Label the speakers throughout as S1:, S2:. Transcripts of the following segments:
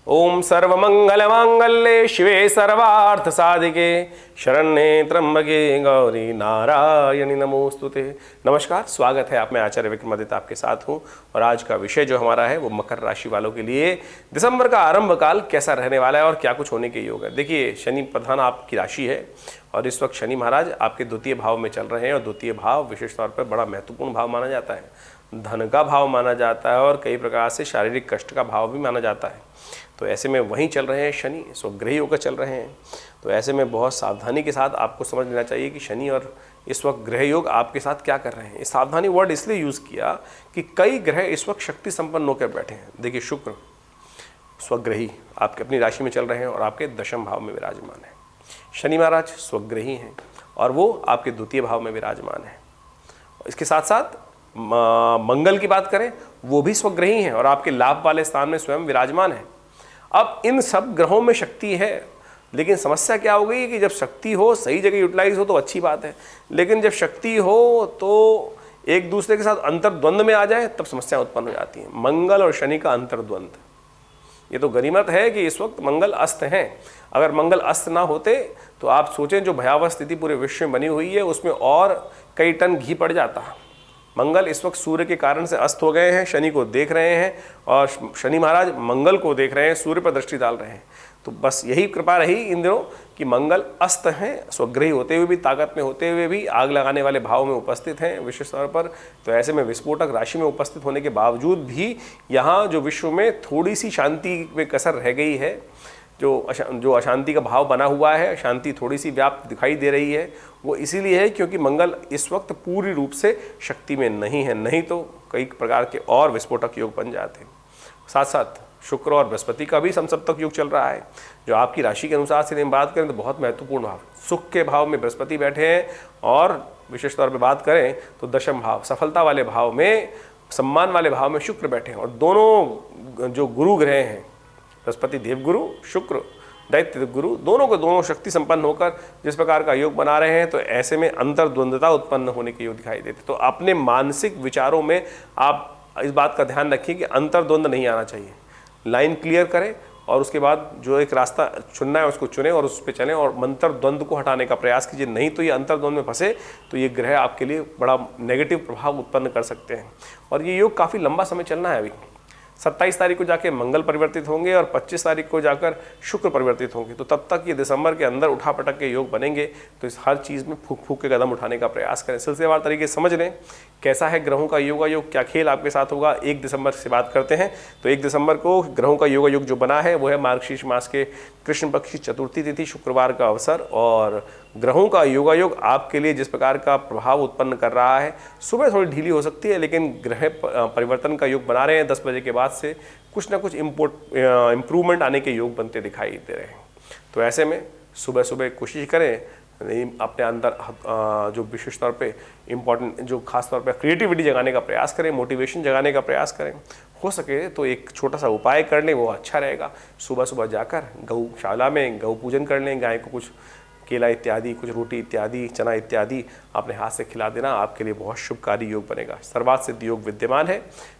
S1: ओम सर्वमंगलमांगल्ये शिवे सर्वार्थ साधिके शरण्ये त्र्यंबके गौरी नारायणी नमोस्तुते। नमस्कार, स्वागत है आप में आचार्य विक्रमादित्य आपके साथ हूं और आज का विषय जो हमारा है वो मकर राशि वालों के लिए दिसंबर का आरंभ काल कैसा रहने वाला है और क्या कुछ होने के योग है। देखिए, शनि प्रधान आपकी राशि है और इस वक्त शनि महाराज आपके द्वितीय भाव में चल रहे हैं और द्वितीय भाव विशेष तौर पर बड़ा महत्वपूर्ण भाव माना जाता है, धन का भाव माना जाता है और कई प्रकार से शारीरिक कष्ट का भाव भी माना जाता है। तो ऐसे में वहीं चल रहे हैं शनि, स्वग्रही होकर चल रहे हैं। तो ऐसे में बहुत सावधानी के साथ आपको समझ लेना चाहिए कि शनि और इस वक्त ग्रह योग आपके साथ क्या कर रहे हैं। इस सावधानी वर्ड इसलिए यूज़ किया कि कई ग्रह इस वक्त शक्ति संपन्न होकर बैठे हैं। देखिए, शुक्र स्वग्रही आपके अपनी राशि में चल रहे हैं और आपके दशम भाव में विराजमान है। शनि महाराज स्वग्रही हैं और वो आपके द्वितीय भाव में विराजमान है। इसके साथ साथ मंगल की बात करें, वो भी स्वग्रही हैं और आपके लाभ वाले स्थान में स्वयं विराजमान है। अब इन सब ग्रहों में शक्ति है, लेकिन समस्या क्या हो गई कि जब शक्ति हो, सही जगह यूटिलाइज हो तो अच्छी बात है, लेकिन जब शक्ति हो तो एक दूसरे के साथ अंतर्द्वंद में आ जाए तब समस्या उत्पन्न हो जाती है। मंगल और शनि का अंतर्द्वंद, ये तो गनीमत है कि इस वक्त मंगल अस्त हैं। अगर मंगल अस्त ना होते तो आप सोचें जो भयावह स्थिति पूरे विश्व में बनी हुई है उसमें और कई टन घी पड़ जाता। मंगल इस वक्त सूर्य के कारण से अस्त हो गए हैं, शनि को देख रहे हैं और शनि महाराज मंगल को देख रहे हैं, सूर्य पर दृष्टि डाल रहे हैं। तो बस यही कृपा रही इन दिनों कि मंगल अस्त हैं, स्वग्रही होते हुए भी, ताकत में होते हुए भी, आग लगाने वाले भाव में उपस्थित हैं विशेष तौर पर। तो ऐसे में विस्फोटक राशि में उपस्थित होने के बावजूद भी यहाँ जो विश्व में थोड़ी सी शांति में कसर रह गई है, जो अशांति का भाव बना हुआ है, शांति थोड़ी सी व्याप्त दिखाई दे रही है, वो इसीलिए है क्योंकि मंगल इस वक्त पूरी रूप से शक्ति में नहीं है, नहीं तो कई प्रकार के और विस्फोटक योग बन जाते हैं। साथ साथ शुक्र और बृहस्पति का भी समसप्तक योग चल रहा है, जो आपकी राशि के अनुसार से बात करें तो बहुत महत्वपूर्ण भाव। सुख के भाव में बृहस्पति बैठे हैं और विशेष तौर पर बात करें तो दशम भाव, सफलता वाले भाव में, सम्मान वाले भाव में शुक्र बैठे हैं। और दोनों जो गुरु ग्रह हैं, बृहस्पति देवगुरु, शुक्र दैत्य गुरु, दोनों को दोनों शक्ति संपन्न होकर जिस प्रकार का योग बना रहे हैं, तो ऐसे में अंतर्द्वंदता उत्पन्न होने के योग दिखाई देते। तो अपने मानसिक विचारों में आप इस बात का ध्यान रखिए कि अंतर्द्वंद नहीं आना चाहिए। लाइन क्लियर करें और उसके बाद जो एक रास्ता चुनना है उसको चुनें और उस पर चलें और अंतर्द्वंद को हटाने का प्रयास कीजिए। नहीं तो ये अंतर्द्वंद में फंसे तो ये ग्रह आपके लिए बड़ा नेगेटिव प्रभाव उत्पन्न कर सकते हैं। और ये योग काफ़ी लंबा समय चलना है। अभी 27 तारीख को जाके मंगल परिवर्तित होंगे और 25 तारीख को जाकर शुक्र परिवर्तित होंगे। तो तब तक ये दिसंबर के अंदर उठापटक के योग बनेंगे। तो इस हर चीज़ में फूक फूक के कदम उठाने का प्रयास करें। सिलसिलेवार तरीके से समझ लें कैसा है ग्रहों का योगा योग, क्या खेल आपके साथ होगा। 1 दिसंबर से बात करते हैं। तो 1 दिसंबर को ग्रहों का योगा योग जो बना है वो है मार्गशीर्ष मास के कृष्ण पक्ष की चतुर्थी तिथि, शुक्रवार का अवसर। और ग्रहों का योगा योग आपके लिए जिस प्रकार का प्रभाव उत्पन्न कर रहा है, सुबह थोड़ी ढीली हो सकती है, लेकिन ग्रह परिवर्तन का योग बना रहे हैं। 10 बजे के बाद से कुछ ना कुछ इम्प्रूवमेंट आने के योग बनते दिखाई दे रहे हैं। तो ऐसे में सुबह सुबह कोशिश करें अपने अंदर जो विशेष तौर पे इम्पोर्टेंट, जो खास तौर पे क्रिएटिविटी जगाने का प्रयास करें, मोटिवेशन जगाने का प्रयास करें। हो सके तो एक छोटा सा उपाय कर लें, वो अच्छा रहेगा। सुबह सुबह जाकर गौशाला में गौ पूजन कर लें, गाय को कुछ केला इत्यादि, कुछ रोटी इत्यादि, चना इत्यादि अपने हाथ से खिला देना आपके लिए बहुत शुभकारी योग बनेगा। सर्वार्थ सिद्ध योग विद्यमान है,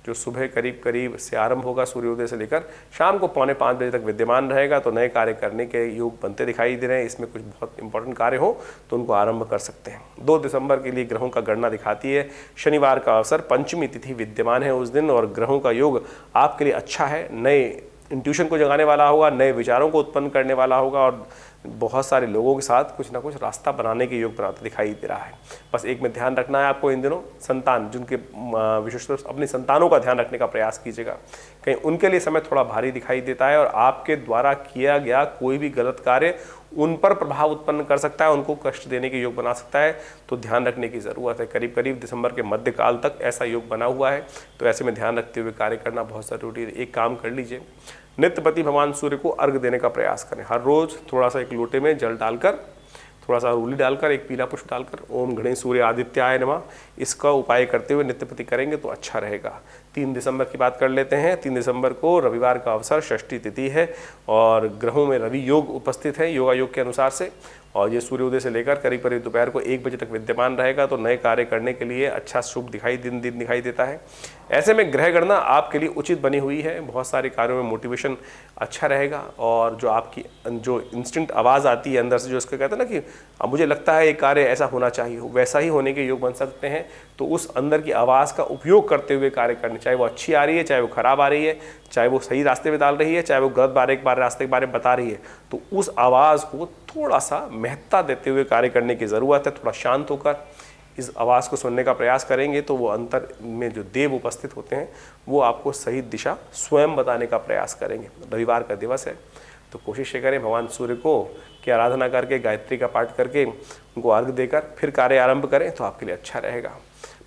S1: जो सुबह करीब से आरंभ होगा, सूर्योदय से लेकर शाम को 4:45 बजे तक विद्यमान रहेगा। तो नए कार्य करने के योग बनते दिखाई दे रहे हैं। इसमें कुछ बहुत इंपॉर्टेंट कार्य हो तो उनको आरंभ कर सकते हैं। 2 दिसंबर के लिए ग्रहों का गणना दिखाती है। शनिवार का अवसर, पंचमी तिथि विद्यमान है उस दिन और ग्रहों का योग आपके लिए अच्छा है। नए इंट्यूशन को जगाने वाला होगा, नए विचारों को उत्पन्न करने वाला होगा और बहुत सारे लोगों के साथ कुछ ना कुछ रास्ता बनाने के योग बनाते दिखाई दे रहा है। बस एक में ध्यान रखना है आपको इन दिनों, संतान जिनके विशेषतः अपने संतानों का ध्यान रखने का प्रयास कीजिएगा। कहीं उनके लिए समय थोड़ा भारी दिखाई देता है और आपके द्वारा किया गया कोई भी गलत कार्य उन पर प्रभाव उत्पन्न कर सकता है, उनको कष्ट देने के योग बना सकता है। तो ध्यान रखने की ज़रूरत है। करीब दिसंबर के मध्यकाल तक ऐसा योग बना हुआ है। तो ऐसे में ध्यान रखते हुए कार्य करना बहुत ज़रूरी है। एक काम कर लीजिए, नित्यपति भगवान सूर्य को अर्घ देने का प्रयास करें। हर रोज़ थोड़ा सा एक लोटे में जल डालकर, थोड़ा सा रूली डालकर, एक पीला पुष्प डालकर ओम गणेश सूर्य आदित्याय नमः, इसका उपाय करते हुए नित्यपति करेंगे तो अच्छा रहेगा। 3 दिसंबर की बात कर लेते हैं। 3 दिसंबर को रविवार का अवसर, षष्ठी तिथि है और ग्रहों में रवि योग उपस्थित है योगा योग के अनुसार से। और ये सूर्योदय से लेकर करीब दोपहर को 1 बजे तक विद्यमान रहेगा। तो नए कार्य करने के लिए अच्छा शुभ दिन दिखाई देता है। ऐसे में ग्रह गणना आपके लिए उचित बनी हुई है। बहुत सारे कार्यों में मोटिवेशन अच्छा रहेगा और जो आपकी जो इंस्टिंक्ट आवाज़ आती है अंदर से, जो इसको कहते हैं ना कि अब मुझे लगता है ये कार्य ऐसा होना चाहिए, वैसा ही होने के योग बन सकते हैं। तो उस अंदर की आवाज़ का उपयोग करते हुए कार्य करने, चाहे वो अच्छी आ रही है, चाहे वो खराब आ रही है, चाहे वो सही रास्ते में डाल रही है, चाहे वो गलत रास्ते के बारे में बता रही है, तो उस आवाज़ को थोड़ा सा महत्ता देते हुए कार्य करने की ज़रूरत है। थोड़ा शांत होकर इस आवाज़ को सुनने का प्रयास करेंगे तो वो अंतर में जो देव उपस्थित होते हैं वो आपको सही दिशा स्वयं बताने का प्रयास करेंगे। रविवार का दिवस है तो कोशिश ये करें भगवान सूर्य को की आराधना करके, गायत्री का पाठ करके, उनको अर्घ्य देकर फिर कार्य आरंभ करें तो आपके लिए अच्छा रहेगा।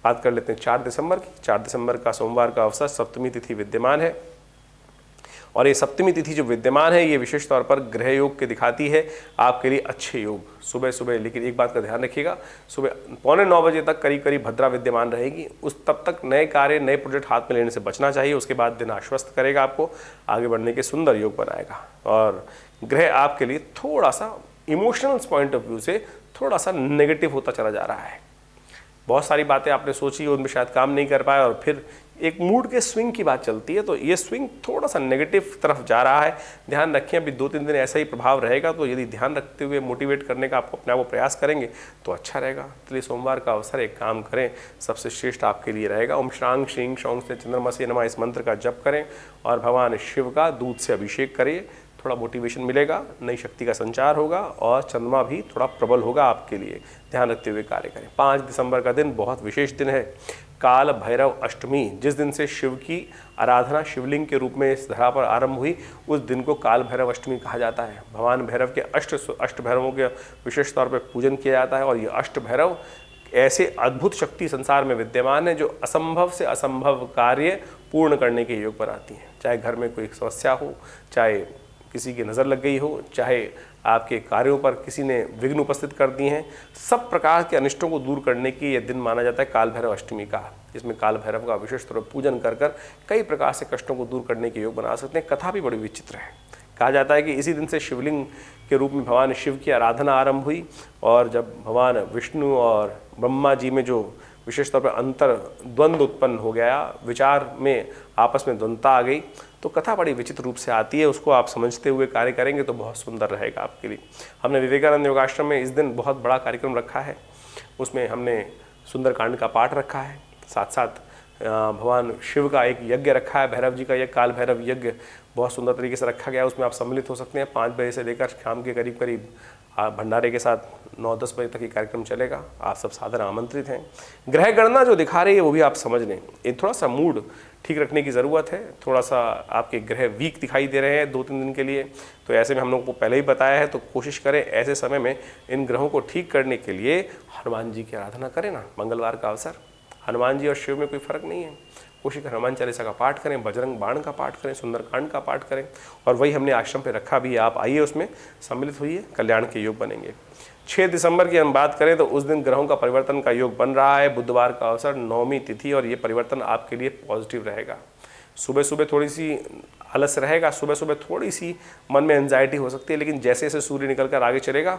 S1: बात कर लेते हैं 4 दिसंबर की। 4 दिसंबर का सोमवार का अवसर, सप्तमी तिथि विद्यमान है और ये सप्तमी तिथि जो विद्यमान है ये विशेष तौर पर ग्रह योग के दिखाती है आपके लिए अच्छे योग सुबह सुबह। लेकिन एक बात का ध्यान रखिएगा, सुबह 8:45 बजे तक करीब करीब भद्रा विद्यमान रहेगी। उस तब तक नए कार्य, नए प्रोजेक्ट हाथ में लेने से बचना चाहिए। उसके बाद दिन आश्वस्त करेगा, आपको आगे बढ़ने के सुंदर योग बनाएगा। और ग्रह आपके लिए थोड़ा सा इमोशनल पॉइंट ऑफ व्यू से थोड़ा सा नेगेटिव होता चला जा रहा है। बहुत सारी बातें आपने सोची, उनमें शायद काम नहीं कर पाए और फिर एक मूड के स्विंग की बात चलती है, तो ये स्विंग थोड़ा सा नेगेटिव तरफ जा रहा है। ध्यान रखें, अभी 2-3 दिन ऐसा ही प्रभाव रहेगा। तो यदि ध्यान रखते हुए मोटिवेट करने का आपको अपने आप को प्रयास करेंगे तो अच्छा रहेगा। इसलिए सोमवार का अवसर एक काम करें, सबसे श्रेष्ठ आपके लिए रहेगा। ओम श्रांग श्रींग शौंग से चंद्रमसे नमः इस मंत्र का जप करें और भगवान शिव का दूध से अभिषेक करिए। थोड़ा मोटिवेशन मिलेगा, नई शक्ति का संचार होगा और चंद्रमा भी थोड़ा प्रबल होगा आपके लिए। ध्यान रखते हुए कार्य करें। 5 दिसंबर का दिन बहुत विशेष दिन है, काल भैरव अष्टमी। जिस दिन से शिव की आराधना शिवलिंग के रूप में इस धरा पर आरंभ हुई, उस दिन को काल भैरव अष्टमी कहा जाता है। भगवान भैरव के अष्ट भैरवों के विशेष तौर पर पूजन किया जाता है और ये अष्ट भैरव ऐसे अद्भुत शक्ति संसार में विद्यमान है जो असंभव से असंभव कार्य पूर्ण करने के योग बनाती हैं। चाहे घर में कोई समस्या हो, चाहे किसी की नज़र लग गई हो, चाहे आपके कार्यों पर किसी ने विघ्न उपस्थित कर दिए हैं, सब प्रकार के अनिष्टों को दूर करने की यह दिन माना जाता है काल भैरव अष्टमी का। इसमें काल भैरव का विशेष तौर पर पूजन कर कई प्रकार से कष्टों को दूर करने के योग बना सकते हैं। कथा भी बड़ी विचित्र है। कहा जाता है कि इसी दिन से शिवलिंग के रूप में भगवान शिव की आराधना आरंभ हुई और जब भगवान विष्णु और ब्रह्मा जी में जो विशेष तौर पर अंतर द्वंद्व उत्पन्न हो गया, विचार में आपस में द्वंद्वता आ गई, तो कथा बड़ी विचित्र रूप से आती है। उसको आप समझते हुए कार्य करेंगे तो बहुत सुंदर रहेगा आपके लिए। हमने विवेकानंद योगाश्रम में इस दिन बहुत बड़ा कार्यक्रम रखा है। उसमें हमने सुंदरकांड का पाठ रखा है, साथ साथ भगवान शिव का एक यज्ञ रखा है, भैरव जी का यज्ञ, काल भैरव यज्ञ बहुत सुंदर तरीके से रखा गया। उसमें आप सम्मिलित हो सकते हैं। 5 बजे से लेकर शाम के करीब करीब भंडारे के साथ 9-10 बजे तक ये कार्यक्रम चलेगा। आप सब सादर आमंत्रित हैं। ग्रह गणना जो दिखा रही है वो भी आप समझ लें। ये थोड़ा सा मूड ठीक रखने की ज़रूरत है। थोड़ा सा आपके ग्रह वीक दिखाई दे रहे हैं 2-3 दिन के लिए, तो ऐसे में हम लोगों को पहले ही बताया है, तो कोशिश करें ऐसे समय में इन ग्रहों को ठीक करने के लिए हनुमान जी की आराधना करें ना। मंगलवार का अवसर, हनुमान जी और शिव में कोई फर्क नहीं है। कोशिश करें हनुमान चालीसा का पाठ करें, बजरंग बाण का पाठ करें, सुंदरकांड का पाठ करें और वही हमने आश्रम पे रखा भी है। आप आइए, उसमें सम्मिलित होइए, कल्याण के योग बनेंगे। 6 दिसंबर की हम बात करें तो उस दिन ग्रहों का परिवर्तन का योग बन रहा है। बुधवार का अवसर, 9वीं तिथि, और ये परिवर्तन आपके लिए पॉजिटिव रहेगा। सुबह सुबह थोड़ी सी आलस रहेगा, सुबह सुबह थोड़ी सी मन में एंजाइटी हो सकती है, लेकिन जैसे जैसे सूर्य निकल कर आगे चलेगा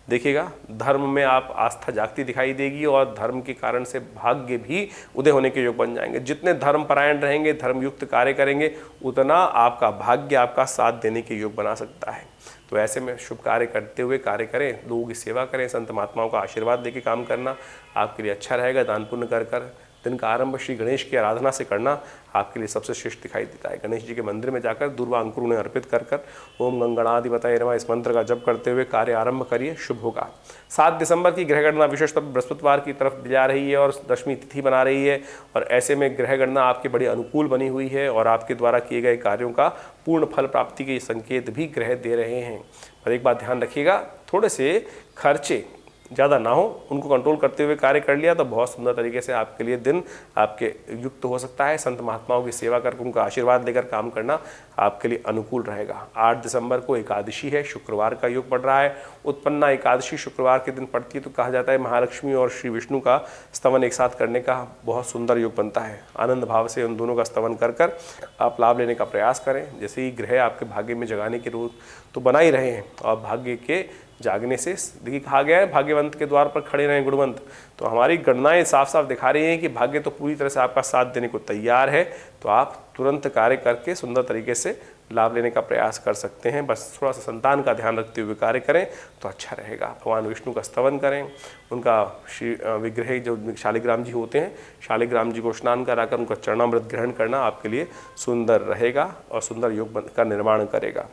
S1: देखिएगा धर्म में आप आस्था जागती दिखाई देगी और धर्म के कारण से भाग्य भी उदय होने के योग बन जाएंगे। जितने धर्म परायण रहेंगे, धर्मयुक्त कार्य करेंगे, उतना आपका भाग्य आपका साथ देने के योग बना सकता है। तो ऐसे में शुभ कार्य करते हुए कार्य करें, लोगों की सेवा करें, संत महात्माओं का आशीर्वाद लेके काम करना आपके लिए अच्छा रहेगा। दान पुण्य कर दिन का आरंभ श्री गणेश की आराधना से करना आपके लिए सबसे श्रेष्ठ दिखाई देता है। गणेश जी के मंदिर में जाकर दूर्वा अंकुर उन्हें अर्पित कर ओम गंगणाधिपतये नमः इस मंत्र का जप करते हुए कार्य आरंभ करिए, शुभ होगा। 7 दिसंबर की ग्रह गणना विशेषतः बृहस्पतिवार की तरफ जा रही है और 10वीं तिथि बना रही है और ऐसे में ग्रह गणना आपके बड़ी अनुकूल बनी हुई है और आपके द्वारा किए गए कार्यों का पूर्ण फल प्राप्ति के संकेत भी ग्रह दे रहे हैं। पर एक बात ध्यान रखिएगा, थोड़े से खर्चे ज़्यादा ना हो, उनको कंट्रोल करते हुए कार्य कर लिया तो बहुत सुंदर तरीके से आपके लिए दिन आपके युक्त हो सकता है। संत महात्माओं की सेवा करके उनका आशीर्वाद लेकर काम करना आपके लिए अनुकूल रहेगा। 8 दिसंबर को एकादशी है, शुक्रवार का योग पड़ रहा है। उत्पन्ना एकादशी शुक्रवार के दिन पड़ती है तो कहा जाता है महालक्ष्मी और श्री विष्णु का स्तवन एक साथ करने का बहुत सुंदर योग बनता है। आनंद भाव से उन दोनों का स्तवन कर आप लाभ लेने का प्रयास करें। जैसे ही ग्रह आपके भाग्य में जगाने के रूप तो बना ही रहे हैं और भाग्य के जागने से देखिए कहा गया है भाग्यवंत के द्वार पर खड़े रहें गुणवंत। तो हमारी गणनाएं साफ साफ दिखा रही हैं कि भाग्य तो पूरी तरह से आपका साथ देने को तैयार है। तो आप तुरंत कार्य करके सुंदर तरीके से लाभ लेने का प्रयास कर सकते हैं। बस थोड़ा सा संतान का ध्यान रखते हुए कार्य करें तो अच्छा रहेगा। भगवान विष्णु का स्तवन करें, उनका श्री विग्रह जो शालिग्राम जी होते हैं, शालिग्राम जी को स्नान कराकर उनका चरणामृत ग्रहण करना आपके लिए सुंदर रहेगा और सुंदर योग का निर्माण करेगा।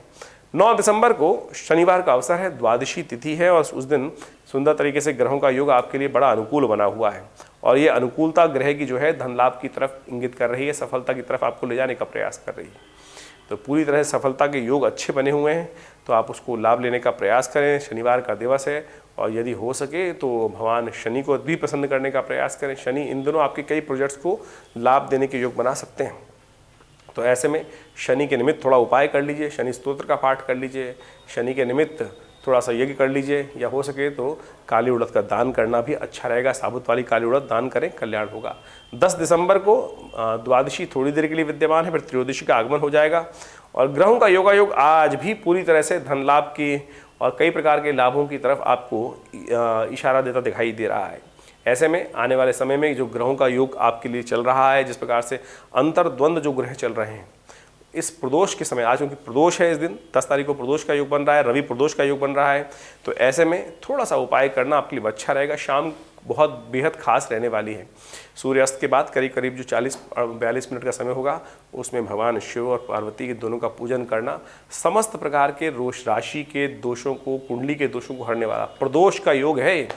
S1: 9 दिसंबर को शनिवार का अवसर है, द्वादशी तिथि है और उस दिन सुंदर तरीके से ग्रहों का योग आपके लिए बड़ा अनुकूल बना हुआ है। और ये अनुकूलता ग्रह की जो है धन लाभ की तरफ इंगित कर रही है, सफलता की तरफ आपको ले जाने का प्रयास कर रही है। तो पूरी तरह से सफलता के योग अच्छे बने हुए हैं, तो आप उसको लाभ लेने का प्रयास करें। शनिवार का दिवस है और यदि हो सके तो भगवान शनि को भी पसंद करने का प्रयास करें। शनि इन दिनों आपके कई प्रोजेक्ट्स को लाभ देने के योग बना सकते हैं। तो ऐसे में शनि के निमित्त थोड़ा उपाय कर लीजिए, शनि स्तोत्र का पाठ कर लीजिए, शनि के निमित्त थोड़ा सा यज्ञ कर लीजिए, या हो सके तो काली उड़द का दान करना भी अच्छा रहेगा। साबुत वाली काली उड़द दान करें, कल्याण होगा। 10 दिसंबर को द्वादशी थोड़ी देर के लिए विद्यमान है, फिर त्रयोदशी का आगमन हो जाएगा। और ग्रहों का योगायोग आज भी पूरी तरह से धन लाभ की और कई प्रकार के लाभों की तरफ आपको इशारा देता दिखाई दे रहा है। ऐसे में आने वाले समय में जो ग्रहों का योग आपके लिए चल रहा है, जिस प्रकार से अंतर्द्वंद जो ग्रह चल रहे हैं इस प्रदोष के समय, आज क्योंकि प्रदोष है, इस दिन 10 तारीख को प्रदोष का योग बन रहा है, रवि प्रदोष का योग बन रहा है, तो ऐसे में थोड़ा सा उपाय करना आपके लिए अच्छा रहेगा। शाम बहुत बेहद खास रहने वाली है। सूर्यास्त के बाद करीब करीब जो 40-42 मिनट का समय होगा उसमें भगवान शिव और पार्वती के दोनों का पूजन करना समस्त प्रकार के रोष राशि के दोषों को, कुंडली के दोषों को हरने वाला प्रदोष का योग है।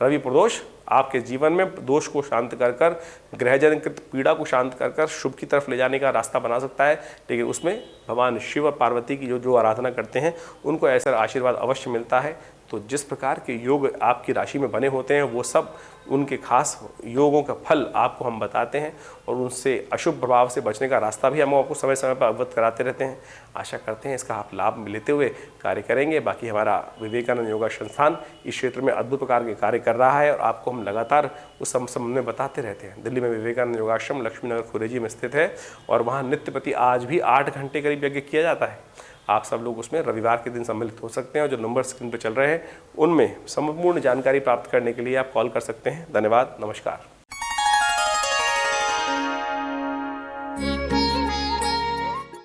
S1: रवि प्रदोष आपके जीवन में दोष को शांत कर कर, ग्रहजनित पीड़ा को शांत कर कर शुभ की तरफ ले जाने का रास्ता बना सकता है। लेकिन उसमें भगवान शिव और पार्वती की जो आराधना करते हैं उनको ऐसा आशीर्वाद अवश्य मिलता है। तो जिस प्रकार के योग आपकी राशि में बने होते हैं वो सब उनके खास योगों का फल आपको हम बताते हैं और उनसे अशुभ प्रभाव से बचने का रास्ता भी हम आपको समय समय पर अवगत कराते रहते हैं। आशा करते हैं इसका आप लाभ लेते हुए कार्य करेंगे। बाकी हमारा विवेकानंद योगा संस्थान इस क्षेत्र में अद्भुत प्रकार के कार्य कर रहा है और आपको हम लगातार उस संबंध में बताते रहते हैं। दिल्ली में विवेकानंद योगाश्रम लक्ष्मीनगर खुरेजी में स्थित है और वहाँ नित्य प्रति आज भी 8 घंटे करीब यज्ञ किया जाता है। आप सब लोग उसमें रविवार के दिन सम्मिलित हो सकते हैं और जो नंबर स्क्रीन पर चल रहे हैं उनमें संपूर्ण जानकारी प्राप्त करने के लिए आप कॉल कर सकते हैं। धन्यवाद, नमस्कार।